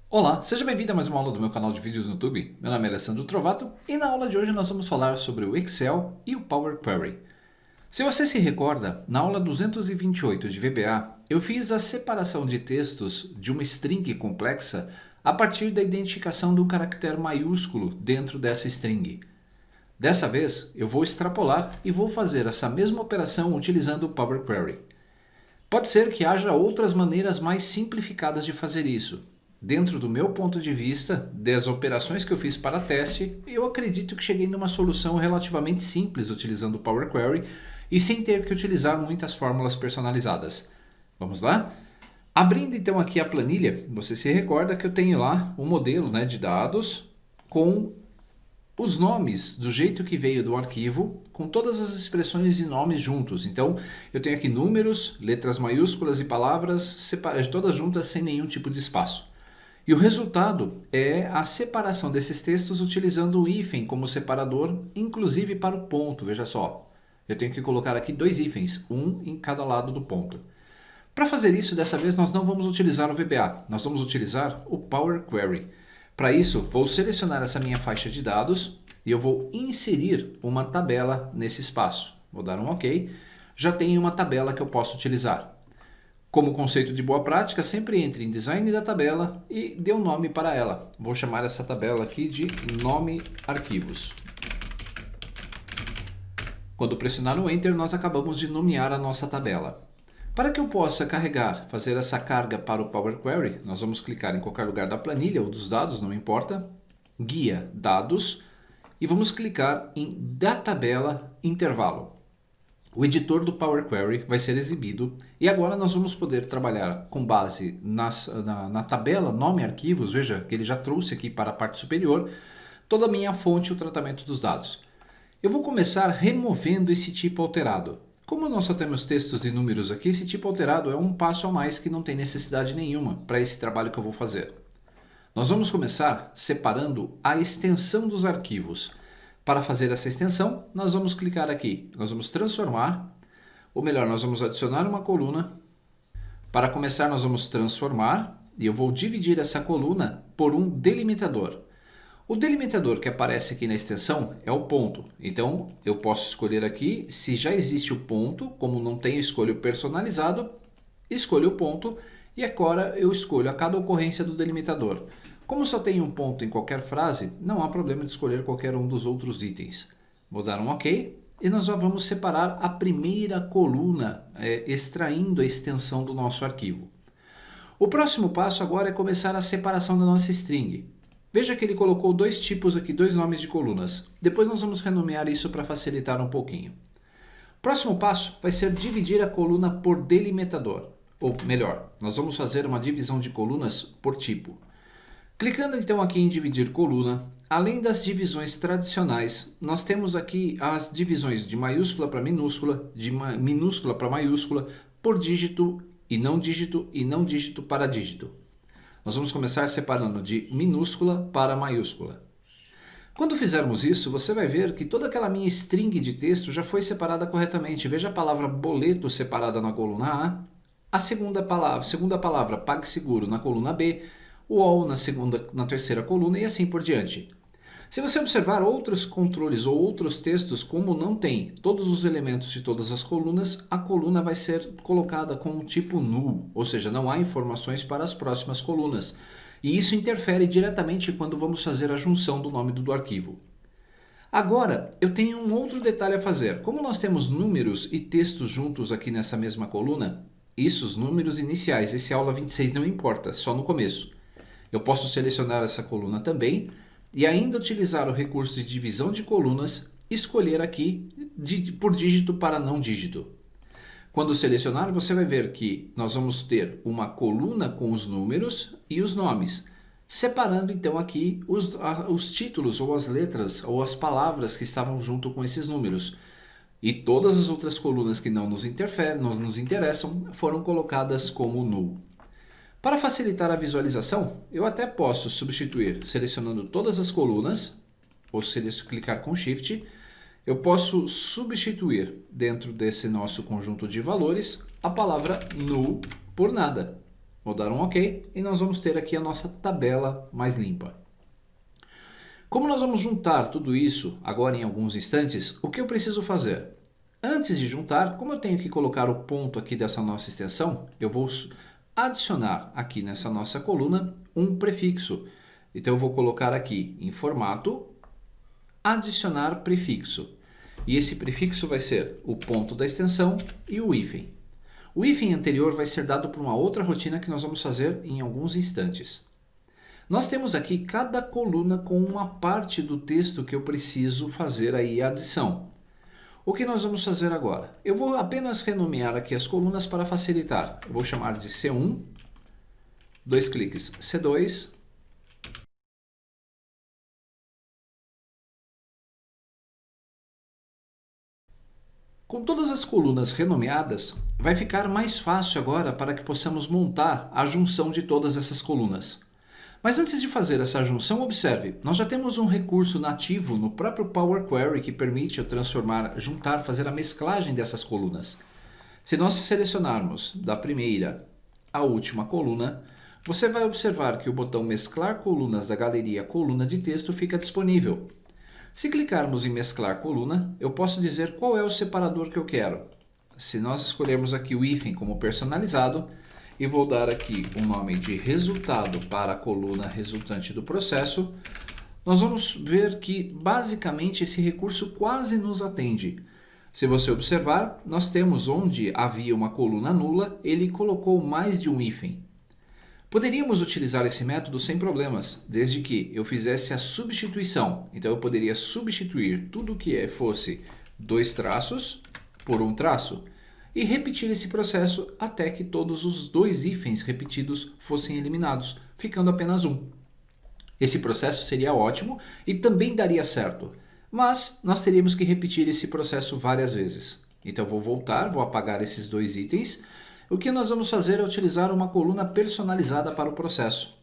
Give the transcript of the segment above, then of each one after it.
Olá, seja bem-vindo a mais uma aula do meu canal de vídeos no YouTube. Meu nome é Alessandro Trovato e na aula de hoje nós vamos falar sobre o Excel e o Power Query. Se você se recorda, na aula 228 de VBA, eu fiz a separação de textos de uma string complexa a partir da identificação do caractere maiúsculo dentro dessa string. Dessa vez, eu vou extrapolar e vou fazer essa mesma operação utilizando o Power Query. Pode ser que haja outras maneiras mais simplificadas de fazer isso. Dentro do meu ponto de vista, das operações que eu fiz para teste, eu acredito que cheguei numa solução relativamente simples utilizando o Power Query e sem ter que utilizar muitas fórmulas personalizadas. Vamos lá? Abrindo então aqui a planilha, você se recorda que eu tenho lá um modelo de dados com os nomes do jeito que veio do arquivo, com todas as expressões e nomes juntos. Então, eu tenho aqui números, letras maiúsculas e palavras, todas juntas sem nenhum tipo de espaço. E o resultado é a separação desses textos utilizando o hífen como separador, inclusive para o ponto. Veja só, eu tenho que colocar aqui dois hífens, um em cada lado do ponto. Para fazer isso, dessa vez nós não vamos utilizar o VBA, nós vamos utilizar o Power Query. Para isso, vou selecionar essa minha faixa de dados e eu vou inserir uma tabela nesse espaço. Vou dar um OK. Já tenho uma tabela que eu posso utilizar. Como conceito de boa prática, sempre entre em Design da tabela e dê um nome para ela. Vou chamar essa tabela aqui de Nome Arquivos. Quando pressionar o Enter, nós acabamos de nomear a nossa tabela. Para que eu possa fazer essa carga para o Power Query, nós vamos clicar em qualquer lugar da planilha ou dos dados, não importa, Guia Dados, e vamos clicar em Da Tabela Intervalo. O editor do Power Query vai ser exibido e agora nós vamos poder trabalhar com base na tabela Nome Arquivos. Veja que ele já trouxe aqui para a parte superior toda a minha fonte e o tratamento dos dados. Eu vou começar removendo esse tipo alterado. Como nós só temos textos e números aqui, esse tipo alterado é um passo a mais que não tem necessidade nenhuma para esse trabalho que eu vou fazer. Nós vamos começar separando a extensão dos arquivos. Para fazer essa extensão, nós vamos clicar aqui, nós vamos transformar, ou melhor, nós vamos adicionar uma coluna. Para começar, nós vamos transformar, e eu vou dividir essa coluna por um delimitador. O delimitador que aparece aqui na extensão é o ponto, então eu posso escolher aqui, se já existe o ponto, como não tenho escolho personalizado, escolho o ponto, e agora eu escolho a cada ocorrência do delimitador. Como só tem um ponto em qualquer frase, não há problema de escolher qualquer um dos outros itens. Vou dar um OK e nós já vamos separar a primeira coluna, extraindo a extensão do nosso arquivo. O próximo passo agora é começar a separação da nossa string. Veja que ele colocou dois tipos aqui, dois nomes de colunas. Depois nós vamos renomear isso para facilitar um pouquinho. Próximo passo vai ser dividir a coluna por delimitador. Ou melhor, nós vamos fazer uma divisão de colunas por tipo. Clicando então aqui em dividir coluna, além das divisões tradicionais, nós temos aqui as divisões de maiúscula para minúscula, de minúscula para maiúscula, por dígito e não dígito para dígito. Nós vamos começar separando de minúscula para maiúscula. Quando fizermos isso, você vai ver que toda aquela minha string de texto já foi separada corretamente. Veja a palavra boleto separada na coluna A segunda palavra PagSeguro na coluna B, o OL na terceira coluna e assim por diante. Se você observar outros controles ou outros textos, como não tem todos os elementos de todas as colunas, a coluna vai ser colocada com um tipo null, ou seja, não há informações para as próximas colunas. E isso interfere diretamente quando vamos fazer a junção do nome do arquivo. Agora, eu tenho um outro detalhe a fazer. Como nós temos números e textos juntos aqui nessa mesma coluna, os números iniciais, esse aula 26 não importa, só no começo. Eu posso selecionar essa coluna também e ainda utilizar o recurso de divisão de colunas, escolher aqui por dígito para não dígito. Quando selecionar, você vai ver que nós vamos ter uma coluna com os números e os nomes, separando então aqui os títulos ou as letras ou as palavras que estavam junto com esses números. E todas as outras colunas que não nos interessam foram colocadas como null. Para facilitar a visualização, eu até posso substituir selecionando todas as colunas, ou clicar com Shift, eu posso substituir dentro desse nosso conjunto de valores a palavra null por nada. Vou dar um OK e nós vamos ter aqui a nossa tabela mais limpa. Como nós vamos juntar tudo isso agora em alguns instantes, o que eu preciso fazer? Antes de juntar, como eu tenho que colocar o ponto aqui dessa nossa extensão, eu vou adicionar aqui nessa nossa coluna um prefixo. Então eu vou colocar aqui em formato, adicionar prefixo. E esse prefixo vai ser o ponto da extensão e o hífen. O hífen anterior vai ser dado por uma outra rotina que nós vamos fazer em alguns instantes. Nós temos aqui cada coluna com uma parte do texto que eu preciso fazer aí a adição. O que nós vamos fazer agora? Eu vou apenas renomear aqui as colunas para facilitar. Eu vou chamar de C1, dois cliques C2, com todas as colunas renomeadas, vai ficar mais fácil agora para que possamos montar a junção de todas essas colunas. Mas antes de fazer essa junção, observe, nós já temos um recurso nativo no próprio Power Query que permite eu transformar, juntar, fazer a mesclagem dessas colunas. Se nós selecionarmos da primeira à última coluna, você vai observar que o botão Mesclar Colunas da galeria Coluna de Texto fica disponível. Se clicarmos em mesclar coluna, eu posso dizer qual é o separador que eu quero. Se nós escolhermos aqui o hífen como personalizado, e vou dar aqui o nome de resultado para a coluna resultante do processo, nós vamos ver que basicamente esse recurso quase nos atende. Se você observar, nós temos onde havia uma coluna nula, ele colocou mais de um hífen. Poderíamos utilizar esse método sem problemas, desde que eu fizesse a substituição. Então eu poderia substituir tudo que fosse dois traços por um traço e repetir esse processo até que todos os dois hífens repetidos fossem eliminados, ficando apenas um. Esse processo seria ótimo e também daria certo, mas nós teríamos que repetir esse processo várias vezes. Então vou voltar, vou apagar esses dois itens. O que nós vamos fazer é utilizar uma coluna personalizada para o processo.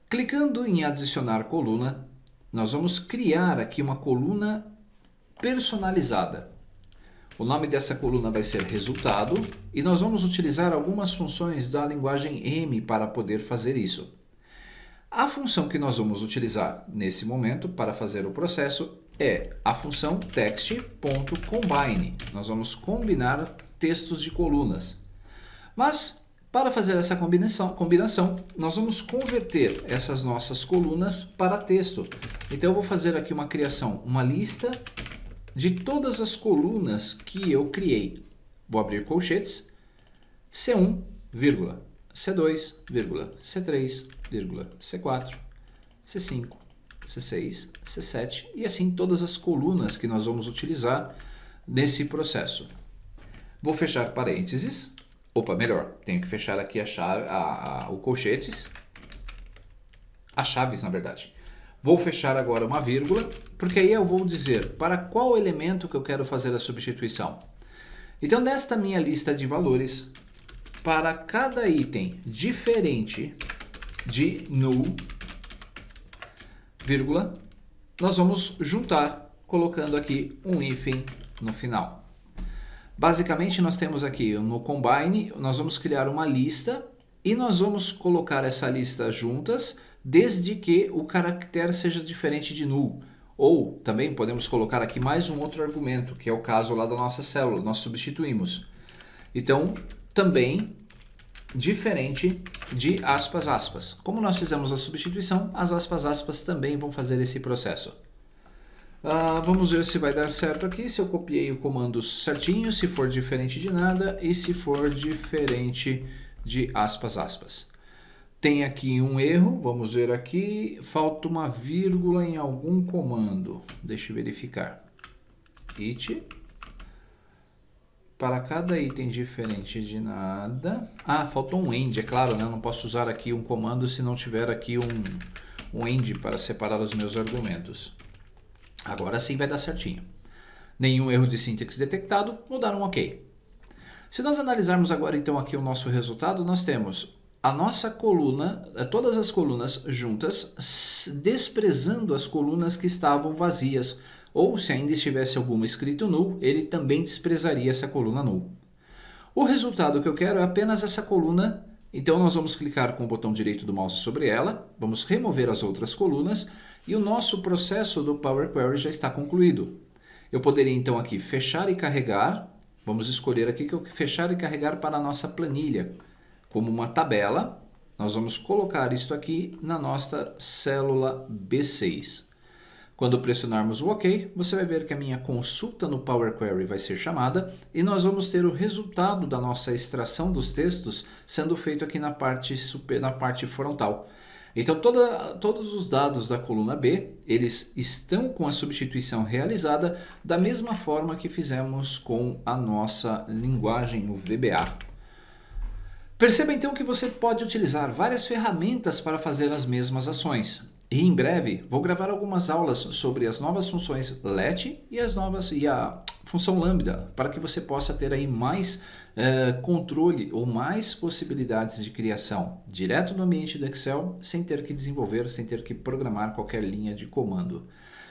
Clicando em adicionar coluna, nós vamos criar aqui uma coluna personalizada. O nome dessa coluna vai ser resultado e nós vamos utilizar algumas funções da linguagem M para poder fazer isso. A função que nós vamos utilizar nesse momento para fazer o processo é a função text.combine. Nós vamos combinar textos de colunas. Mas, para fazer essa combinação, nós vamos converter essas nossas colunas para texto. Então eu vou fazer aqui uma criação, uma lista de todas as colunas que eu criei. Vou abrir colchetes, C1, vírgula, C2, vírgula, C3, vírgula, C4, C5, C6, C7 e assim todas as colunas que nós vamos utilizar nesse processo. Vou fechar parênteses. Opa, melhor, tenho que fechar aqui o colchetes, as chaves na verdade. Vou fechar agora uma vírgula, porque aí eu vou dizer para qual elemento que eu quero fazer a substituição. Então, nesta minha lista de valores, para cada item diferente de null, vírgula, nós vamos juntar, colocando aqui um hífen no final. Basicamente, nós temos aqui no Combine, nós vamos criar uma lista e nós vamos colocar essa lista juntas, desde que o caractere seja diferente de null. Ou também podemos colocar aqui mais um outro argumento, que é o caso lá da nossa célula, nós substituímos. Então, também diferente de aspas, aspas. Como nós fizemos a substituição, as aspas, aspas também vão fazer esse processo. Vamos ver se vai dar certo aqui, se eu copiei o comando certinho, se for diferente de nada e se for diferente de aspas, aspas. Tem aqui um erro, vamos ver aqui, falta uma vírgula em algum comando. Deixa eu verificar. It. Para cada item diferente de nada. Faltou um end, é claro, né? Eu não posso usar aqui um comando se não tiver aqui um end para separar os meus argumentos. Agora sim vai dar certinho. Nenhum erro de sintaxe detectado, vou dar um OK. Se nós analisarmos agora então aqui o nosso resultado, nós temos a nossa coluna, todas as colunas juntas, desprezando as colunas que estavam vazias. ou se ainda estivesse alguma escrito null, ele também desprezaria essa coluna null. O resultado que eu quero é apenas essa coluna, então nós vamos clicar com o botão direito do mouse sobre ela, vamos remover as outras colunas e o nosso processo do Power Query já está concluído. Eu poderia então aqui fechar e carregar, vamos escolher aqui que eu fechar e carregar para a nossa planilha como uma tabela. Nós vamos colocar isto aqui na nossa célula B6. Quando pressionarmos o OK, você vai ver que a minha consulta no Power Query vai ser chamada e nós vamos ter o resultado da nossa extração dos textos sendo feito aqui na parte frontal. Então, todos os dados da coluna B, eles estão com a substituição realizada da mesma forma que fizemos com a nossa linguagem, o VBA. Perceba então que você pode utilizar várias ferramentas para fazer as mesmas ações. E em breve vou gravar algumas aulas sobre as novas funções let e a função lambda, para que você possa ter aí mais controle ou mais possibilidades de criação direto no ambiente do Excel, sem ter que desenvolver, sem ter que programar qualquer linha de comando.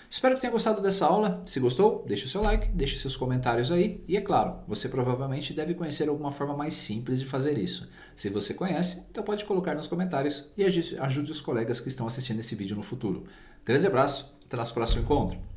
Espero que tenha gostado dessa aula. Se gostou, deixe o seu like, deixe seus comentários aí. E é claro, você provavelmente deve conhecer alguma forma mais simples de fazer isso. Se você conhece, então pode colocar nos comentários e ajude os colegas que estão assistindo esse vídeo no futuro. Grande abraço, até nosso próximo encontro.